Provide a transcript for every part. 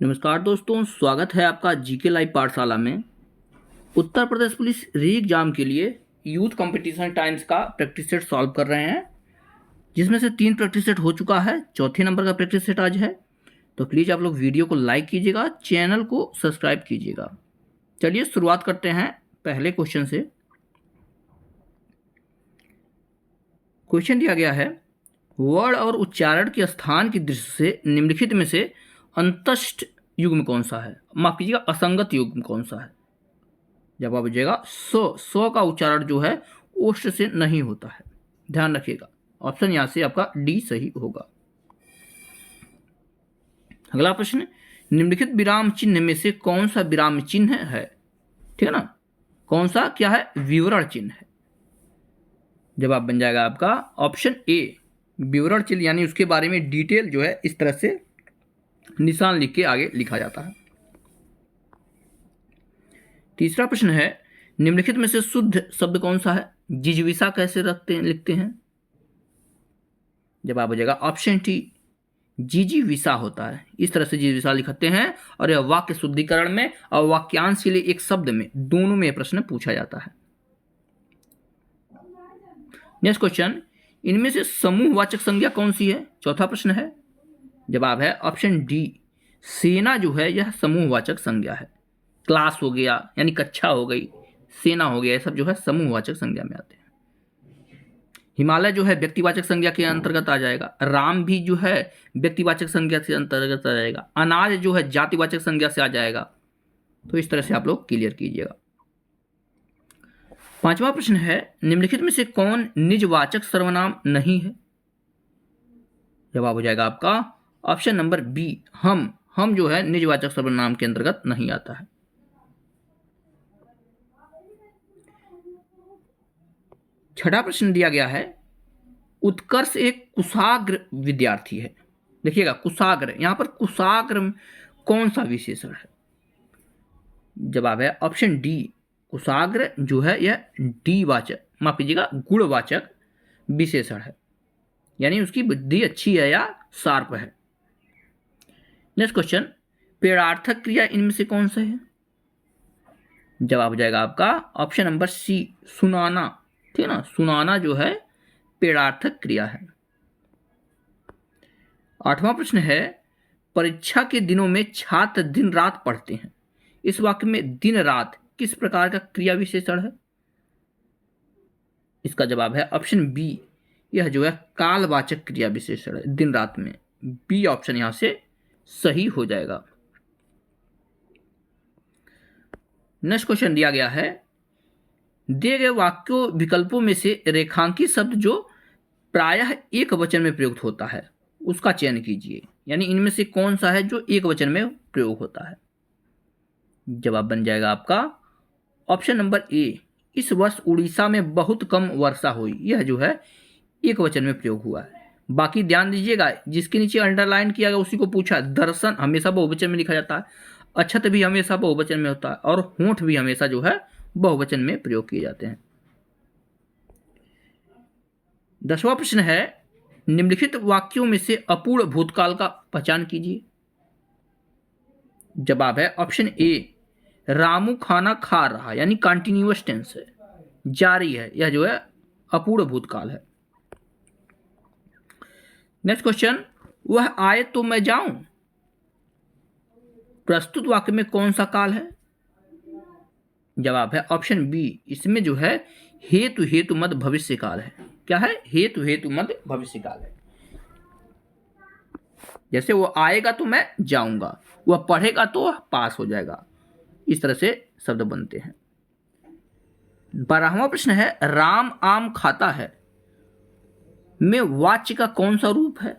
नमस्कार दोस्तों, स्वागत है आपका जीके लाइव पाठशाला में। उत्तर प्रदेश पुलिस री एग्जाम के लिए यूथ कंपटीशन टाइम्स का प्रैक्टिस सेट सॉल्व कर रहे हैं, जिसमें से 3 प्रैक्टिस सेट हो चुका है। चौथे नंबर का प्रैक्टिस सेट आज है। तो प्लीज़ आप लोग वीडियो को लाइक कीजिएगा, चैनल को सब्सक्राइब कीजिएगा। चलिए शुरुआत करते हैं पहले क्वेश्चन से। क्वेश्चन दिया गया है, वर्ण और उच्चारण के स्थान की दृष्टि से निम्नलिखित में से अंतस्थ युग्म कौन सा है? माफ कीजिएगा, असंगत युग्म कौन सा है? जवाब हो जाएगा सो का उच्चारण जो है ओष्ठ से नहीं होता है। ध्यान रखिएगा, ऑप्शन यहां से आपका डी सही होगा। अगला प्रश्न, निम्नलिखित विराम चिन्ह में से कौन सा विराम चिन्ह है? ठीक है ना, कौन सा क्या है? विवरण चिन्ह है। जवाब बन जाएगा आपका ऑप्शन ए, विवरण चिन्ह, यानी उसके बारे में डिटेल जो है इस तरह से निशान लिख के आगे लिखा जाता है। तीसरा प्रश्न है, निम्नलिखित में से शुद्ध शब्द कौन सा है? जिजीविषा कैसे लिखते हैं? जवाब हो जाएगा ऑप्शन टी, जिजीविषा होता है। इस तरह से जिजीविषा लिखते हैं और यह वाक्य शुद्धिकरण में और वाक्यांश के लिए एक शब्द में दोनों में प्रश्न पूछा जाता है। नेक्स्ट क्वेश्चन, इनमें से समूहवाचक संज्ञा कौन सी है? चौथा प्रश्न है। जवाब है ऑप्शन डी, सेना जो है यह समूहवाचक संज्ञा है। क्लास हो गया यानी कक्षा हो गई, सेना हो गया, ये सब जो है समूहवाचक संज्ञा में आते हैं। हिमालय जो है व्यक्तिवाचक संज्ञा के अंतर्गत आ जाएगा। राम भी जो है व्यक्तिवाचक संज्ञा के अंतर्गत आ जाएगा। अनाज जो है जातिवाचक संज्ञा से आ जाएगा। तो इस तरह से आप लोग क्लियर कीजिएगा। पांचवा प्रश्न है, निम्नलिखित में से कौन निजवाचक सर्वनाम नहीं है? जवाब हो जाएगा आपका ऑप्शन नंबर बी, हम जो है निजवाचक सर्वनाम के अंतर्गत नहीं आता है। छठा प्रश्न दिया गया है, उत्कर्ष एक कुशाग्र विद्यार्थी है। देखिएगा कुशाग्र, यहां पर कुशाग्र कौन सा विशेषण है? जवाब है ऑप्शन डी, कुशाग्र जो है यह डी वाचक, माफ कीजिएगा गुणवाचक विशेषण है, यानी उसकी बुद्धि अच्छी है या शार्प है। नेक्स्ट क्वेश्चन, पेड़ार्थक क्रिया इनमें से कौन सा है? जवाब हो जाएगा आपका ऑप्शन नंबर सी, सुनाना। ठीक है ना, सुनाना जो है पेड़ार्थक क्रिया है। आठवां प्रश्न है, परीक्षा के दिनों में छात्र दिन रात पढ़ते हैं। इस वाक्य में दिन रात किस प्रकार का क्रिया विशेषण है? इसका जवाब है ऑप्शन बी, यह जो है कालवाचक क्रिया विशेषण है दिन रात में। बी ऑप्शन यहां से सही हो जाएगा। नेक्स्ट क्वेश्चन दिया गया है, दिए गए वाक्यों विकल्पों में से रेखांकित शब्द जो प्रायः एक वचन में प्रयुक्त होता है उसका चयन कीजिए, यानी इनमें से कौन सा है जो एक वचन में प्रयोग होता है? जवाब बन जाएगा आपका ऑप्शन नंबर ए, इस वर्ष उड़ीसा में बहुत कम वर्षा हुई। यह जो है एक वचन में प्रयोग हुआ है। बाकी ध्यान दीजिएगा, जिसके नीचे अंडरलाइन किया गया उसी को पूछा। दर्शन हमेशा बहुवचन में लिखा जाता है, अक्षत भी हमेशा बहुवचन में होता है, और होंठ भी हमेशा जो है बहुवचन में प्रयोग किए जाते हैं। 10वां प्रश्न है, निम्नलिखित वाक्यों में से अपूर्ण भूतकाल का पहचान कीजिए। जवाब है ऑप्शन ए, रामू खाना खा रहा, यानी कंटिन्यूअस टेंस है, जारी है, यह जो है अपूर्ण भूतकाल है। नेक्स्ट क्वेश्चन, वह आए तो मैं जाऊं, प्रस्तुत वाक्य में कौन सा काल है? जवाब है ऑप्शन बी, इसमें जो है हेतु हेतु मद भविष्य काल है। क्या है? हेतु हेतु मद भविष्य काल है। जैसे वो आएगा तो मैं जाऊंगा, वह पढ़ेगा तो वह पास हो जाएगा, इस तरह से शब्द बनते हैं। 12वां प्रश्न है, राम आम खाता है में वाच्य का कौन सा रूप है?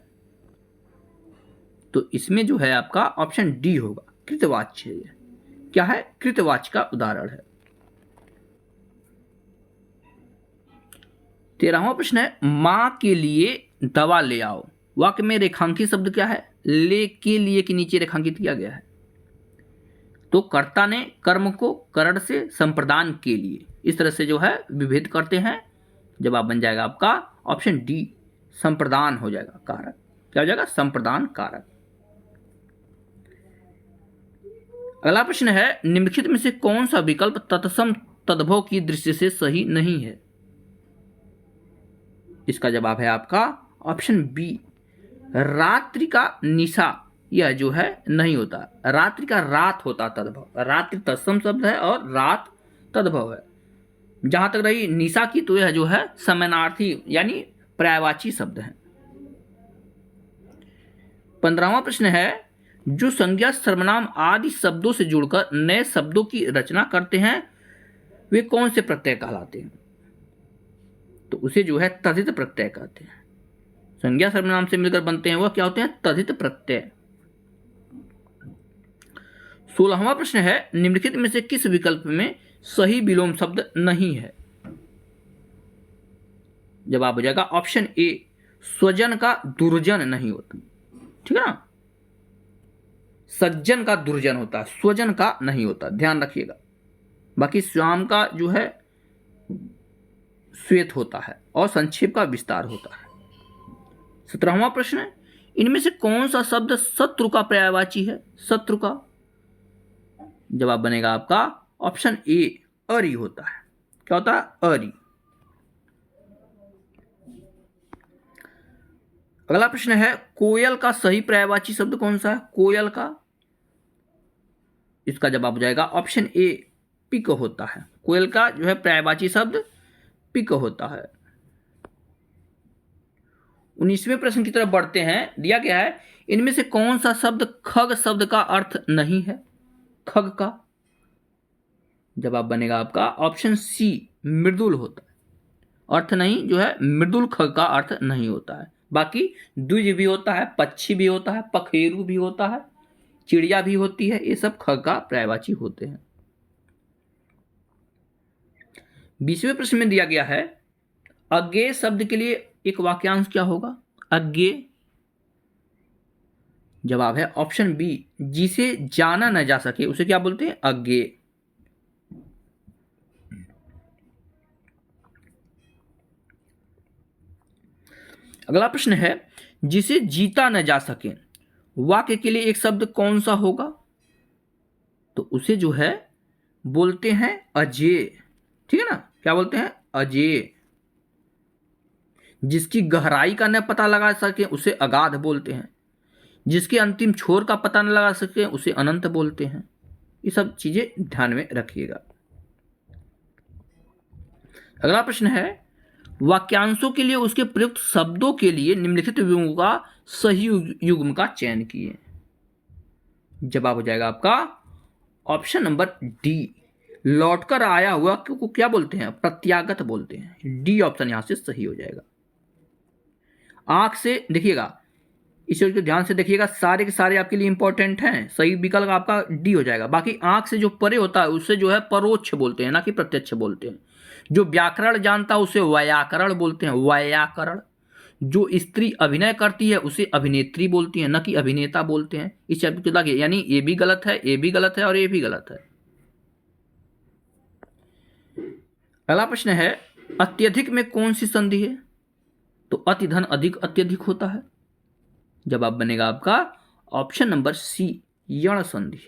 तो इसमें जो है आपका ऑप्शन डी होगा, कृतवाच्य है। क्या है? कृतवाच्य का उदाहरण है। 13वां प्रश्न है, मां के लिए दवा ले आओ, वाक्य में रेखांकित शब्द क्या है? ले के लिए के नीचे रेखांकित किया गया है, तो कर्ता ने कर्म को करण से संप्रदान के लिए इस तरह से जो है विभेद करते हैं। जवाब बन जाएगा आपका ऑप्शन डी, संप्रदान हो जाएगा कारक। क्या हो जाएगा? संप्रदान कारक। अगला प्रश्न है, निम्नलिखित में से कौन सा विकल्प तत्सम तद्भव की दृष्टि से सही नहीं है? इसका जवाब है आपका ऑप्शन बी, रात्रि का निशा, यह जो है नहीं होता। रात्रि का रात होता तद्भव, रात्रि तत्सम शब्द है और रात तद्भव है। जहां तक रही निशा की, तो यह जो है समानार्थी यानी पर्यायवाची शब्द है। 15वां प्रश्न है, जो संज्ञा सर्वनाम आदि शब्दों से जुड़कर नए शब्दों की रचना करते हैं वे कौन से प्रत्यय कहलाते हैं? तो उसे जो है तद्धित प्रत्यय कहते हैं। संज्ञा सर्वनाम से मिलकर बनते हैं वह क्या होते हैं? तद्धित प्रत्यय। 16वां प्रश्न है, निम्नलिखित में से किस विकल्प में सही विलोम शब्द नहीं है? जवाब हो जाएगा ऑप्शन ए, स्वजन का दुर्जन नहीं होता। ठीक है ना, सज्जन का दुर्जन होता है, स्वजन का नहीं होता, ध्यान रखिएगा। बाकी श्याम का जो है श्वेत होता है और संक्षेप का विस्तार होता है। 17वां प्रश्न, इनमें से कौन सा शब्द शत्रु का पर्यायवाची है? शत्रु का जवाब बनेगा आपका ऑप्शन ए, अरि होता है। क्या होता है? अरि। अगला प्रश्न है, कोयल का सही पर्यायवाची शब्द कौन सा है? कोयल का, इसका जवाब हो जाएगा ऑप्शन ए, पिक होता है। कोयल का जो है पर्यायवाची शब्द पिक होता है। 19वें प्रश्न की तरफ बढ़ते हैं। दिया गया है, इनमें से कौन सा शब्द खग शब्द का अर्थ नहीं है? खग का जवाब बनेगा आपका ऑप्शन सी, मृदुल होता है। अर्थ नहीं, जो है मृदुल खग का अर्थ नहीं होता है। बाकी द्विज भी होता है, पक्षी भी होता है, पखेरु भी होता है, चिड़िया भी होती है, ये सब खग का पर्यायवाची होते हैं। 20वें प्रश्न में दिया गया है, अज्ञेय शब्द के लिए एक वाक्यांश क्या होगा? अज्ञेय जवाब है ऑप्शन बी, जिसे जाना न जा सके उसे क्या बोलते हैं? अज्ञेय। अगला प्रश्न है, जिसे जीता न जा सके वाक्य के लिए एक शब्द कौन सा होगा? तो उसे जो है बोलते हैं अजेय। ठीक है ना, क्या बोलते हैं? अजेय। जिसकी गहराई का न पता लगा सके उसे अगाध बोलते हैं। जिसके अंतिम छोर का पता न लगा सके उसे अनंत बोलते हैं। ये सब चीजें ध्यान में रखिएगा। अगला प्रश्न है, वाक्यांशों के लिए उसके प्रयुक्त शब्दों के लिए निम्नलिखित युग्मों का सही युग्म का चयन कीजिए। जवाब हो जाएगा आपका ऑप्शन नंबर डी, लौटकर आया हुआ को क्या बोलते हैं? प्रत्यागत बोलते हैं। डी ऑप्शन यहां से सही हो जाएगा। आंख से देखिएगा, इस चीज को ध्यान से देखिएगा, सारे के सारे आपके लिए इंपॉर्टेंट हैं। सही विकल्प आपका डी हो जाएगा। बाकी आंख से जो परे होता है उसे जो है परोक्ष बोलते हैं, ना कि प्रत्यक्ष बोलते हैं। जो व्याकरण जानता है उसे व्याकरण बोलते हैं, व्याकरण। जो स्त्री अभिनय करती है उसे अभिनेत्री बोलती है, न कि अभिनेता बोलते हैं। इस शब्द को लगे, यानी ये भी गलत है, ये भी गलत है और ये भी गलत है। अगला प्रश्न है, अत्यधिक में कौन सी संधि है? तो अति धन अधिक अत्यधिक होता है। जवाब बनेगा आपका ऑप्शन नंबर सी, यण संधि।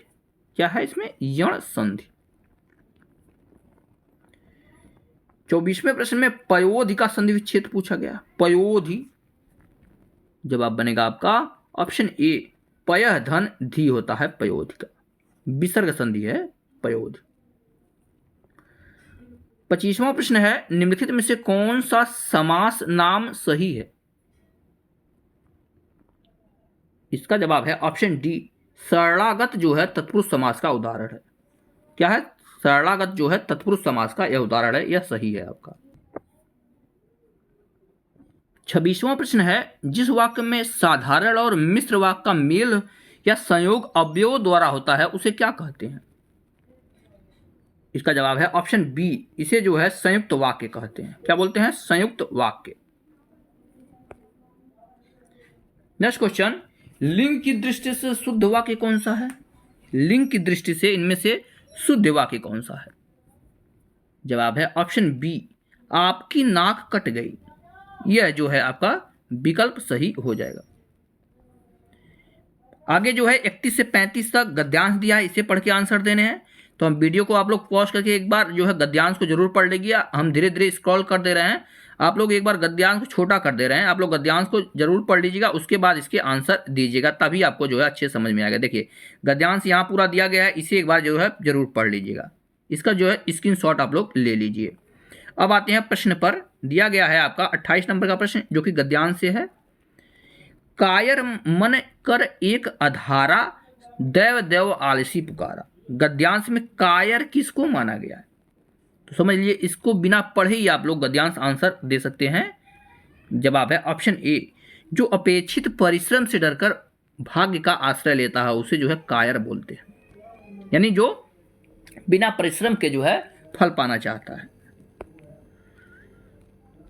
क्या है इसमें? यण संधि। 24वें प्रश्न में पयोधि का संधि विच्छेद पूछा गया। पयोधि जवाब बनेगा आपका ऑप्शन ए, पय धन धी होता है पयोधि का, विसर्ग संधि है पयोधि। 25वां प्रश्न है, निम्नलिखित में से कौन सा समास नाम सही है? इसका जवाब है ऑप्शन डी, सरलागत जो है तत्पुरुष समास का उदाहरण है। क्या है? सरलागत जो है तत्पुरुष समास का यह उदाहरण है, यह सही है आपका। 26वां प्रश्न है, जिस वाक्य में साधारण और मिश्र वाक्य का मेल या संयोग अवयव द्वारा होता है उसे क्या कहते हैं? इसका जवाब है ऑप्शन बी, इसे जो है संयुक्त वाक्य कहते हैं। क्या बोलते हैं? संयुक्त वाक्य। नेक्स्ट क्वेश्चन, लिंग की दृष्टि से शुद्ध वाक्य कौन सा है? लिंग की दृष्टि से इनमें से शुद्ध वाक्य कौन सा है? जवाब है ऑप्शन बी, आपकी नाक कट गई। यह जो है आपका विकल्प सही हो जाएगा। आगे जो है 31 से 35 तक गद्यांश दिया है, इसे पढ़ के आंसर देने हैं। तो हम वीडियो को आप लोग पॉज करके एक बार जो है गद्यांश को जरूर पढ़ लीजिए। हम धीरे धीरे स्क्रॉल कर दे रहे हैं, आप लोग एक बार गद्यांश को छोटा कर दे रहे हैं, आप लोग गद्यांश को जरूर पढ़ लीजिएगा, उसके बाद इसके आंसर दीजिएगा, तभी आपको जो है अच्छे समझ में आएगा। देखिए गद्यांश यहाँ पूरा दिया गया है, इसे एक बार जो है जरूर पढ़ लीजिएगा, इसका जो है स्क्रीनशॉट आप लोग ले लीजिए। अब आते हैं प्रश्न पर। दिया गया है आपका 28 नंबर का प्रश्न, जो कि गद्यांश से है। कायर मन कर एक अधारा, दैव देव आलसी पुकारा। गद्यांश में कायर किसको माना गया है? तो समझ लीजिए, इसको बिना पढ़े ही आप लोग गद्यांश आंसर दे सकते हैं। जवाब है ऑप्शन ए, जो अपेक्षित परिश्रम से डरकर भाग्य का आश्रय लेता है उसे जो है कायर बोलते हैं, यानी जो बिना परिश्रम के जो है फल पाना चाहता है।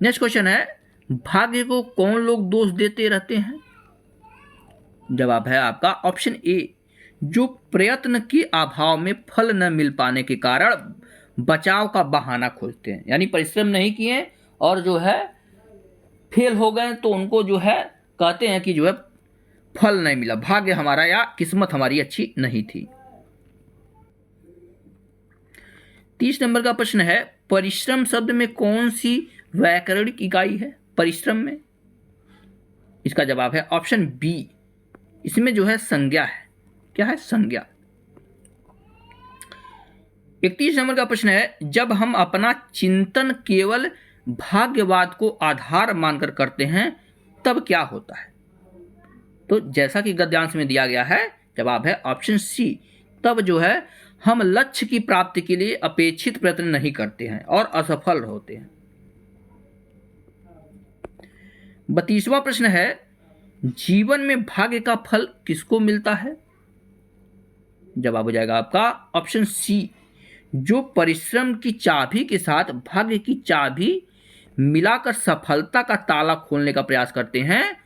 नेक्स्ट क्वेश्चन है, भाग्य को कौन लोग दोष देते रहते हैं? जवाब है आपका ऑप्शन ए, जो प्रयत्न के अभाव में फल न मिल पाने के कारण बचाव का बहाना खोजते हैं, यानी परिश्रम नहीं किए और जो है फेल हो गए तो उनको जो है कहते हैं कि जो है फल नहीं मिला, भाग्य हमारा या किस्मत हमारी अच्छी नहीं थी। 30 नंबर का प्रश्न है, परिश्रम शब्द में कौन सी व्याकरणिक इकाई है? परिश्रम में इसका जवाब है ऑप्शन बी, इसमें जो है संज्ञा है। क्या है? संज्ञा। 31 नंबर का प्रश्न है, जब हम अपना चिंतन केवल भाग्यवाद को आधार मानकर करते हैं तब क्या होता है? तो जैसा कि गद्यांश में दिया गया है, जवाब है ऑप्शन सी, तब जो है हम लक्ष्य की प्राप्ति के लिए अपेक्षित प्रयत्न नहीं करते हैं और असफल होते हैं। 32वां प्रश्न है, जीवन में भाग्य का फल किसको मिलता है? जवाब हो जाएगा आपका ऑप्शन सी, जो परिश्रम की चाबी के साथ भाग्य की चाबी मिलाकर सफलता का ताला खोलने का प्रयास करते हैं,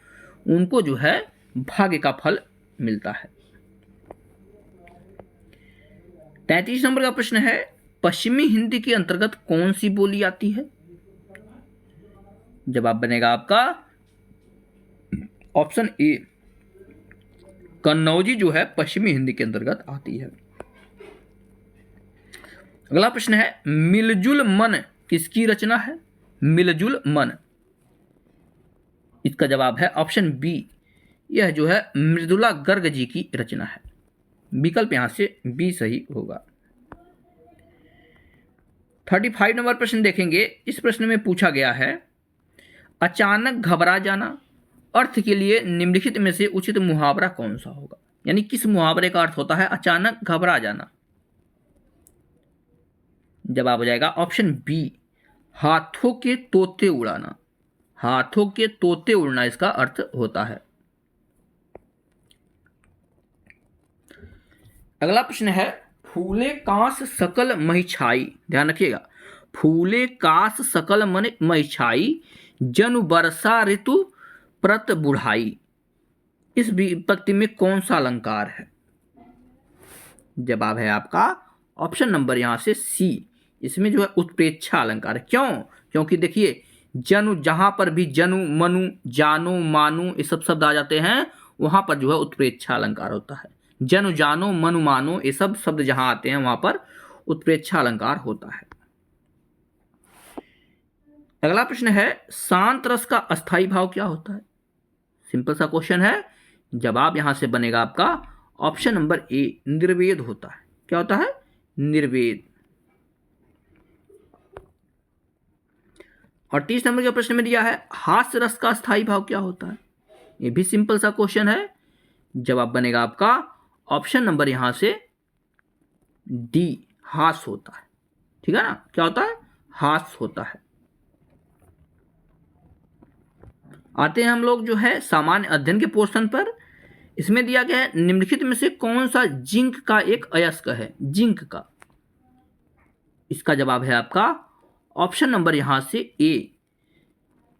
उनको जो है भाग्य का फल मिलता है। 33 नंबर का प्रश्न है, पश्चिमी हिंदी के अंतर्गत कौन सी बोली आती है? जवाब बनेगा आपका ऑप्शन ए, कन्नौजी जो है पश्चिमी हिंदी के अंतर्गत आती है। अगला प्रश्न है, मिलजुल मन किसकी रचना है? मिलजुल मन, इसका जवाब है ऑप्शन बी, यह जो है मृदुला गर्ग जी की रचना है। विकल्प यहां से बी सही होगा। 35 नंबर प्रश्न देखेंगे। इस प्रश्न में पूछा गया है, अचानक घबरा जाना अर्थ के लिए निम्नलिखित में से उचित मुहावरा कौन सा होगा? यानी किस मुहावरे का अर्थ होता है अचानक घबरा जाना? जवाब हो जाएगा ऑप्शन बी, हाथों के तोते उड़ाना। हाथों के तोते उड़ना इसका अर्थ होता है। अगला प्रश्न है, फूले कांस सकल मही छाई। ध्यान रखिएगा, फूले कास सकल मन मही छाई, जनु वर्षा ऋतु प्रत बुढ़ाई। इस विपत्ति में कौन सा अलंकार है? जवाब है आपका ऑप्शन नंबर यहां से सी, इसमें जो है उत्प्रेक्षा अलंकार है। क्यों? क्योंकि देखिए, जनु, जहां पर भी जनु, मनु, जानो, मानु ये सब शब्द आ जाते हैं, वहां पर जो है उत्प्रेक्षा अलंकार होता है। जनु, जानो, मनु, मानो ये सब शब्द जहां आते हैं वहां पर उत्प्रेक्षा अलंकार होता है। अगला प्रश्न है, शांत रस का अस्थाई भाव क्या होता है? सिंपल सा क्वेश्चन है, जवाब यहां से बनेगा आपका ऑप्शन नंबर ए, निर्वेद होता है। क्या होता है? निर्वेद। 38 नंबर के प्रश्न में दिया है, हास्य रस का स्थायी भाव क्या होता है? ये भी सिंपल सा क्वेश्चन है। जवाब बनेगा आपका ऑप्शन नंबर यहां से डी, हास होता है। ठीक है ना? क्या होता है? हास होता है। आते हैं हम लोग जो है सामान्य अध्ययन के पोर्शन पर। इसमें दिया गया है, निम्नलिखित में से कौन सा जिंक का एक अयस्क है? जिंक का, इसका जवाब है आपका ऑप्शन नंबर यहां से ए,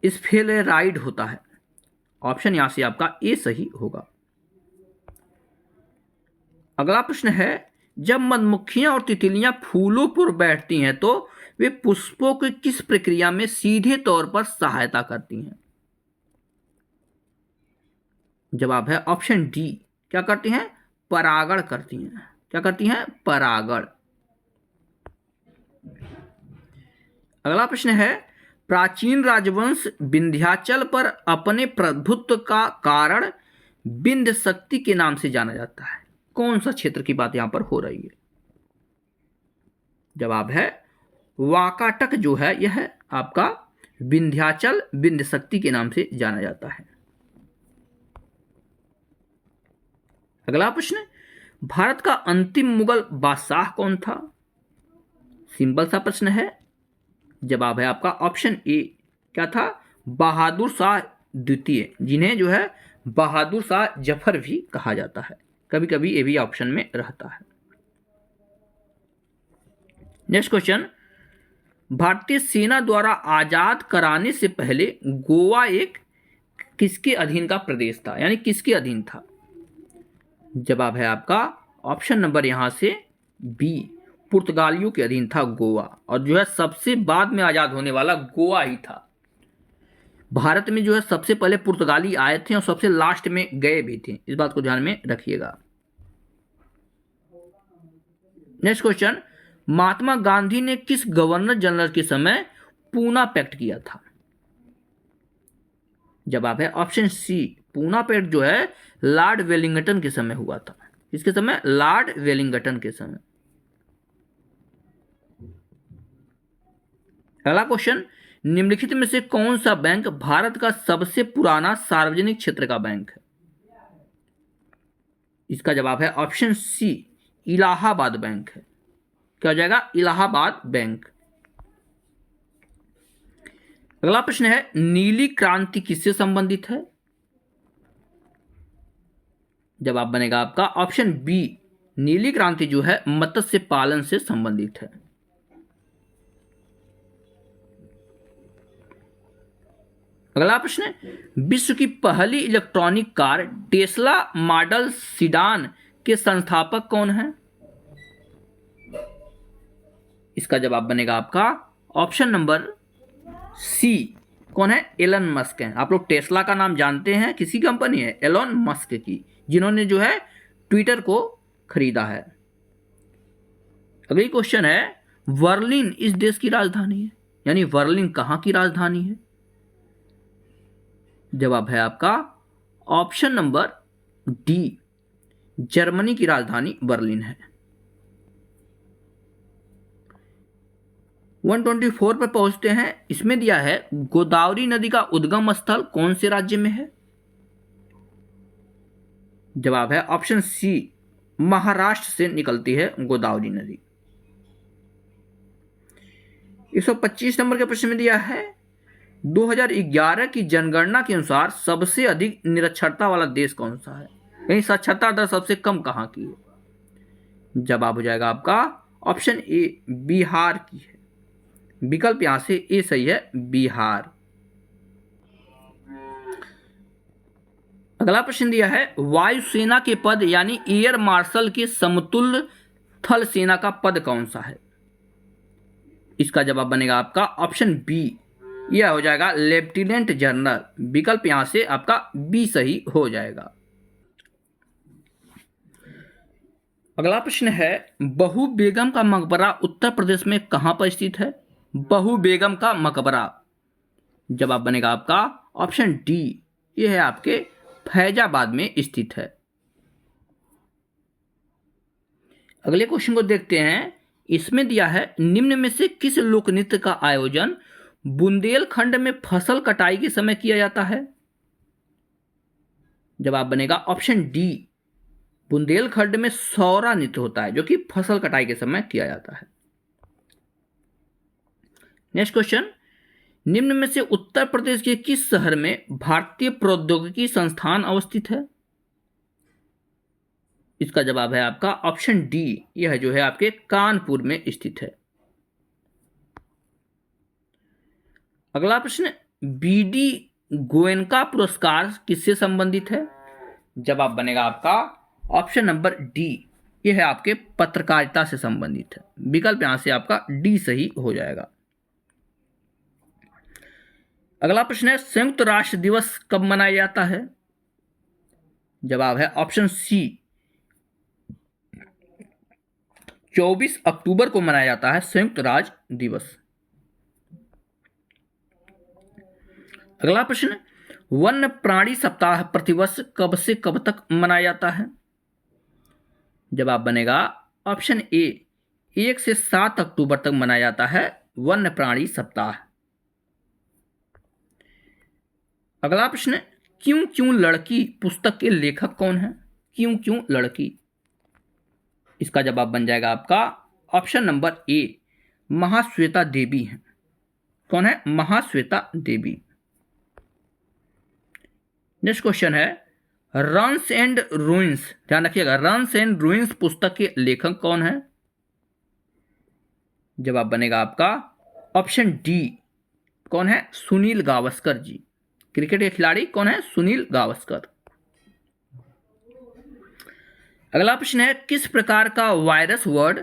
स्फेलेराइड होता है। ऑप्शन यहां से आपका ए सही होगा। अगला प्रश्न है, जब मधुमक्खियां और तितलियां फूलों पर बैठती हैं तो वे पुष्पों की किस प्रक्रिया में सीधे तौर पर सहायता करती हैं? जवाब है ऑप्शन डी, क्या करती हैं? परागण करती हैं। क्या करती हैं? परागण। अगला प्रश्न है, प्राचीन राजवंश विंध्याचल पर अपने प्रभुत्व का कारण विंध्य शक्ति के नाम से जाना जाता है। कौन सा क्षेत्र की बात यहां पर हो रही है? जवाब है वाकाटक जो है यह है आपका विंध्याचल विंध्य शक्ति के नाम से जाना जाता है। अगला प्रश्न, भारत का अंतिम मुगल बादशाह कौन था? सिंपल सा प्रश्न है। जवाब है आपका ऑप्शन ए। क्या था? बहादुर शाह द्वितीय, जिन्हें जो है बहादुर शाह जफर भी कहा जाता है। कभी कभी ये भी ऑप्शन में रहता है। नेक्स्ट क्वेश्चन, भारतीय सेना द्वारा आजाद कराने से पहले गोवा एक किसके अधीन का प्रदेश था, यानी किसके अधीन था? जवाब है आपका ऑप्शन नंबर यहां से बी, पुर्तगालियों के अधीन था गोवा। और जो है सबसे बाद में आजाद होने वाला गोवा ही था। भारत में जो है सबसे पहले पुर्तगाली आए थे और सबसे लास्ट में गए भी थे, इस बात को ध्यान में रखिएगा। नेक्स्ट क्वेश्चन, महात्मा गांधी ने किस गवर्नर जनरल के समय पूना पैक्ट किया था? जवाब है ऑप्शन सी, पूना पैक्ट जो है लॉर्ड वेलिंगटन के समय हुआ था। किसके समय? लॉर्ड वेलिंगटन के समय। अगला क्वेश्चन, निम्नलिखित में से कौन सा बैंक भारत का सबसे पुराना सार्वजनिक क्षेत्र का बैंक है? इसका जवाब है ऑप्शन सी, इलाहाबाद बैंक है। क्या हो जाएगा? इलाहाबाद बैंक। अगला प्रश्न है, नीली क्रांति किससे संबंधित है? जवाब बनेगा आपका ऑप्शन बी, नीली क्रांति जो है मत्स्य पालन से संबंधित है। अगला प्रश्न है, विश्व की पहली electronic car Tesla model sedan के संस्थापक कौन है? इसका जवाब बनेगा आपका ऑप्शन नंबर सी। कौन है? एलन मस्क है। आप लोग टेस्ला का नाम जानते हैं, किसी कंपनी है? एलन मस्क की, जिन्होंने जो है ट्विटर को खरीदा है। अगली क्वेश्चन है, बर्लिन इस देश की राजधानी है, यानी बर्लिन कहां की राजधानी है? जवाब है आपका ऑप्शन नंबर डी, जर्मनी की राजधानी बर्लिन है। 124 पर पहुंचते हैं। इसमें दिया है, गोदावरी नदी का उद्गम स्थल कौन से राज्य में है? जवाब है ऑप्शन सी, महाराष्ट्र से निकलती है गोदावरी नदी। 125 नंबर के प्रश्न में दिया है, 2011 की जनगणना के अनुसार सबसे अधिक निरक्षरता वाला देश कौन सा है, यानी साक्षरता दर सबसे कम कहां की है? जवाब हो जाएगा आपका ऑप्शन ए, बिहार की है। विकल्प यहां से ए सही है, बिहार। अगला प्रश्न दिया है, वायुसेना के पद यानी एयर मार्शल के समतुल्य थल सेना का पद कौन सा है? इसका जवाब बनेगा आपका ऑप्शन बी, यह हो जाएगा लेफ्टिनेंट जनरल। विकल्प यहां से आपका बी सही हो जाएगा। अगला प्रश्न है, बहू बेगम का मकबरा उत्तर प्रदेश में कहां पर स्थित है? बहू बेगम का मकबरा। जवाब बनेगा आपका ऑप्शन डी, यह है आपके फैजाबाद में स्थित है। अगले क्वेश्चन को देखते हैं। इसमें दिया है, निम्न में से किस लोक नृत्य का आयोजन बुंदेलखंड में फसल कटाई के समय किया जाता है? जवाब बनेगा ऑप्शन डी, बुंदेलखंड में सौरा नृत्य होता है, जो कि फसल कटाई के समय किया जाता है। नेक्स्ट क्वेश्चन, निम्न में से उत्तर प्रदेश के किस शहर में भारतीय प्रौद्योगिकी संस्थान अवस्थित है? इसका जवाब है आपका ऑप्शन डी, यह जो है आपके कानपुर में स्थित है। अगला प्रश्न, बीडी गोयनका पुरस्कार किससे संबंधित है? जवाब बनेगा आपका ऑप्शन नंबर डी, यह है आपके पत्रकारिता से संबंधित है। विकल्प यहां से आपका डी सही हो जाएगा। अगला प्रश्न है, संयुक्त राष्ट्र दिवस कब मनाया जाता है? जवाब है ऑप्शन सी, 24 अक्टूबर को मनाया जाता है संयुक्त राज्य दिवस। अगला प्रश्न, वन्य प्राणी सप्ताह प्रतिवर्ष कब से कब तक मनाया जाता है? जवाब बनेगा ऑप्शन ए, 1 से 7 अक्टूबर तक मनाया जाता है वन्य प्राणी सप्ताह। अगला प्रश्न, क्यों क्यों लड़की पुस्तक के लेखक कौन है? क्यों क्यों लड़की, इसका जवाब बन जाएगा आपका ऑप्शन नंबर ए, महाश्वेता देवी है। कौन है? महाश्वेता देवी। नेक्स्ट क्वेश्चन है, रन्स एंड रूइंस, ध्यान रखिएगा, रन्स एंड रूइंस पुस्तक के लेखक कौन है? जवाब बनेगा आपका ऑप्शन डी, कौन है? सुनील गावस्कर जी। क्रिकेट के खिलाड़ी कौन है? सुनील गावस्कर। अगला प्रश्न है, किस प्रकार का virus Word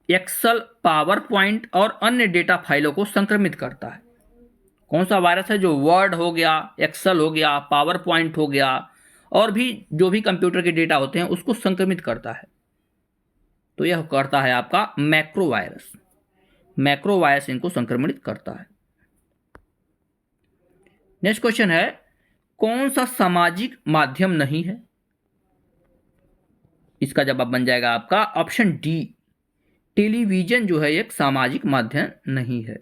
Excel, PowerPoint और अन्य डेटा फाइलों को संक्रमित करता है? कौन सा वायरस है जो वर्ड हो गया, एक्सेल हो गया, पावर पॉइंट हो गया और भी जो भी कंप्यूटर के डेटा होते हैं उसको संक्रमित करता है? तो यह करता है आपका मैक्रो वायरस। मैक्रो वायरस इनको संक्रमित करता है। नेक्स्ट क्वेश्चन है, कौन सा सामाजिक माध्यम नहीं है? इसका जवाब बन जाएगा आपका ऑप्शन डी, टेलीविजन जो है एक सामाजिक माध्यम नहीं है,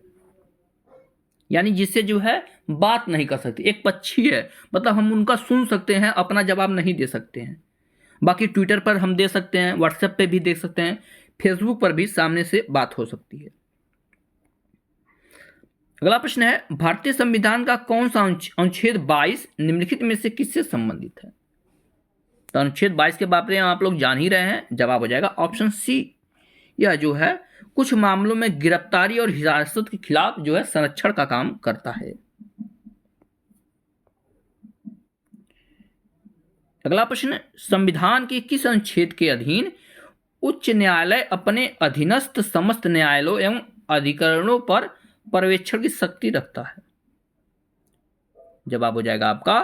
यानी जिससे जो है बात नहीं कर सकते। एक पक्षी है, मतलब हम उनका सुन सकते हैं, अपना जवाब नहीं दे सकते हैं। बाकी ट्विटर पर हम दे सकते हैं, व्हाट्सएप पे भी देख सकते हैं, फेसबुक पर भी सामने से बात हो सकती है। अगला प्रश्न है, भारतीय संविधान का कौन सा अनुच्छेद 22 निम्नलिखित में से किससे संबंधित है? तो अनुच्छेद 22 के बारे में आप लोग जान ही रहे हैं, जवाब हो जाएगा ऑप्शन सी, यह जो है कुछ मामलों में गिरफ्तारी और हिरासत के खिलाफ जो है संरक्षण का काम करता है। अगला प्रश्न, संविधान के किस अनुच्छेद के अधीन उच्च न्यायालय अपने अधीनस्थ समस्त न्यायालयों एवं अधिकरणों पर पर्यवेक्षण की शक्ति रखता है? जवाब हो जाएगा आपका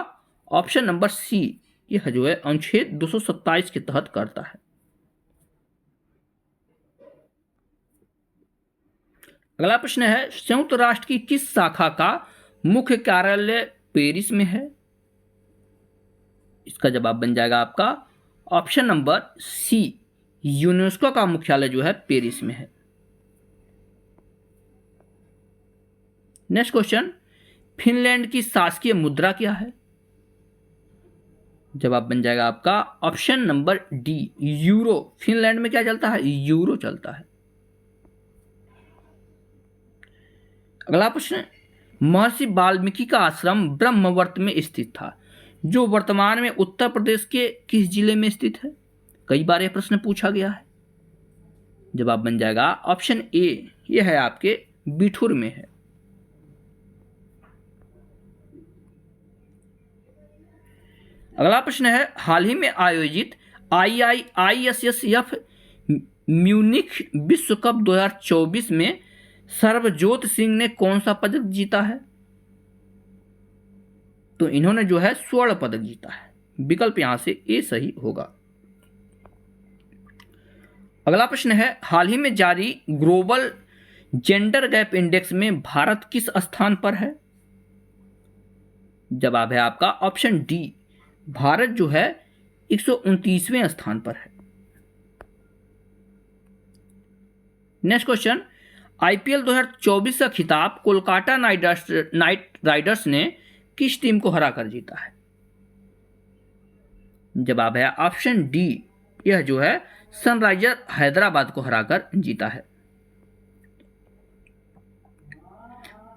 ऑप्शन नंबर सी, यह जो है अनुच्छेद 227 के तहत करता है। अगला प्रश्न है, संयुक्त राष्ट्र की किस शाखा का मुख्य कार्यालय पेरिस में है? इसका जवाब बन जाएगा आपका ऑप्शन नंबर सी, यूनेस्को का मुख्यालय जो है पेरिस में है। नेक्स्ट क्वेश्चन, फिनलैंड की शासकीय मुद्रा क्या है? जवाब बन जाएगा आपका option number D, euro. Finland में क्या चलता है? यूरो चलता है। अगला प्रश्न, महर्षि वाल्मीकि का आश्रम ब्रह्मवर्त में स्थित था, जो वर्तमान में उत्तर प्रदेश के किस जिले में स्थित है? कई बार यह प्रश्न पूछा गया है। जवाब बन जाएगा ऑप्शन ए, यह है आपके बिठूर में है। अगला प्रश्न है, हाल ही में आयोजित IISSF म्यूनिख विश्व कप 2024 में सर्वजोत सिंह ने कौन सा पदक जीता है? तो इन्होंने जो है स्वर्ण पदक जीता है। विकल्प यहां से ए सही होगा। अगला प्रश्न है, हाल ही में जारी ग्लोबल जेंडर गैप इंडेक्स में भारत किस स्थान पर है? जवाब है आपका ऑप्शन डी, भारत जो है 129वें स्थान पर है। नेक्स्ट क्वेश्चन, IPL 2024 का खिताब कोलकाता नाइट राइडर्स ने किस टीम को हराकर जीता है? जवाब है ऑप्शन डी, यह जो है सनराइजर हैदराबाद को हराकर जीता है।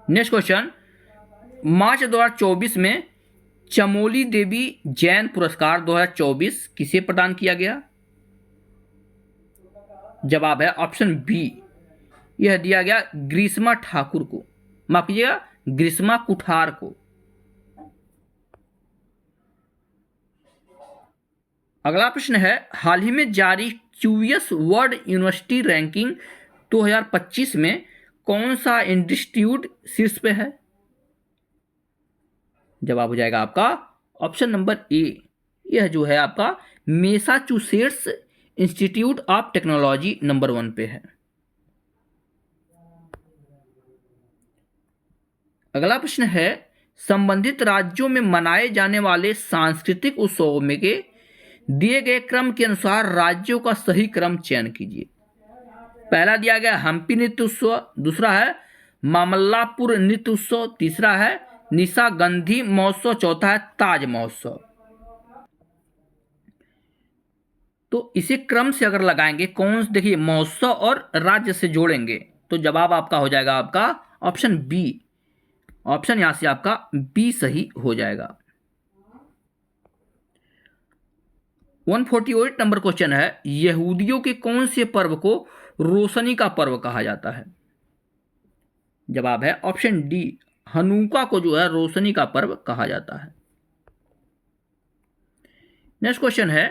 नेक्स्ट क्वेश्चन, मार्च 2024 में चमोली देवी जैन पुरस्कार 2024 किसे प्रदान किया गया? जवाब है ऑप्शन बी, यह दिया गया ग्रीष्मा ठाकुर को, माफ कीजिएगा ग्रीष्मा कुठार को। अगला प्रश्न है, हाल ही में जारी QS वर्ल्ड यूनिवर्सिटी रैंकिंग 2025 में कौन सा इंस्टीट्यूट शीर्ष पे है? जवाब हो जाएगा आपका ऑप्शन नंबर ए, यह जो है आपका Massachusetts institute of technology number 1 पे है। अगला प्रश्न है, संबंधित राज्यों में मनाए जाने वाले सांस्कृतिक उत्सवों में के दिए गए क्रम के अनुसार राज्यों का सही क्रम चयन कीजिए। पहला दिया गया हम्पी नृत्य उत्सव, दूसरा है मामल्लापुर नृत्य उत्सव, तीसरा है निशागंधी महोत्सव, चौथा है ताज महोत्सव। तो इसे क्रम से अगर लगाएंगे, कौन देखिए महोत्सव और राज्य से जोड़ेंगे तो जवाब आपका हो जाएगा आपका ऑप्शन बी। ऑप्शन यहां से आपका बी सही हो जाएगा। 148 नंबर क्वेश्चन है, यहूदियों के कौन से पर्व को रोशनी का पर्व कहा जाता है? जवाब है ऑप्शन डी, हनुका को जो है रोशनी का पर्व कहा जाता है। नेक्स्ट क्वेश्चन है,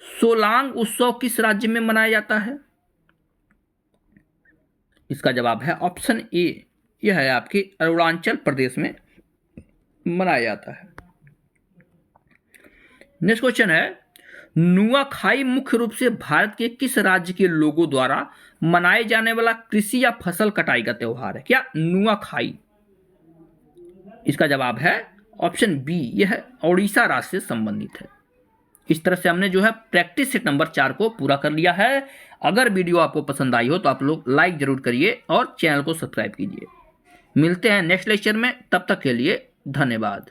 सोलांग उत्सव किस राज्य में मनाया जाता है? इसका जवाब है ऑप्शन ए, यह है आपके अरुणाचल प्रदेश में मनाया जाता है। नेक्स्ट क्वेश्चन है, नुआखाई मुख्य रूप से भारत के किस राज्य के लोगों द्वारा मनाए जाने वाला कृषि या फसल कटाई का त्योहार है? क्या नुआखाई? इसका जवाब है ऑप्शन बी, यह ओडिशा राज्य से संबंधित है। इस तरह से हमने जो है प्रैक्टिस सेट नंबर 4 को पूरा कर लिया है। अगर वीडियो आपको पसंद आई हो तो आप लोग लाइक जरूर करिए और चैनल को सब्सक्राइब कीजिए। मिलते हैं नेक्स्ट लेक्चर में, तब तक के लिए धन्यवाद।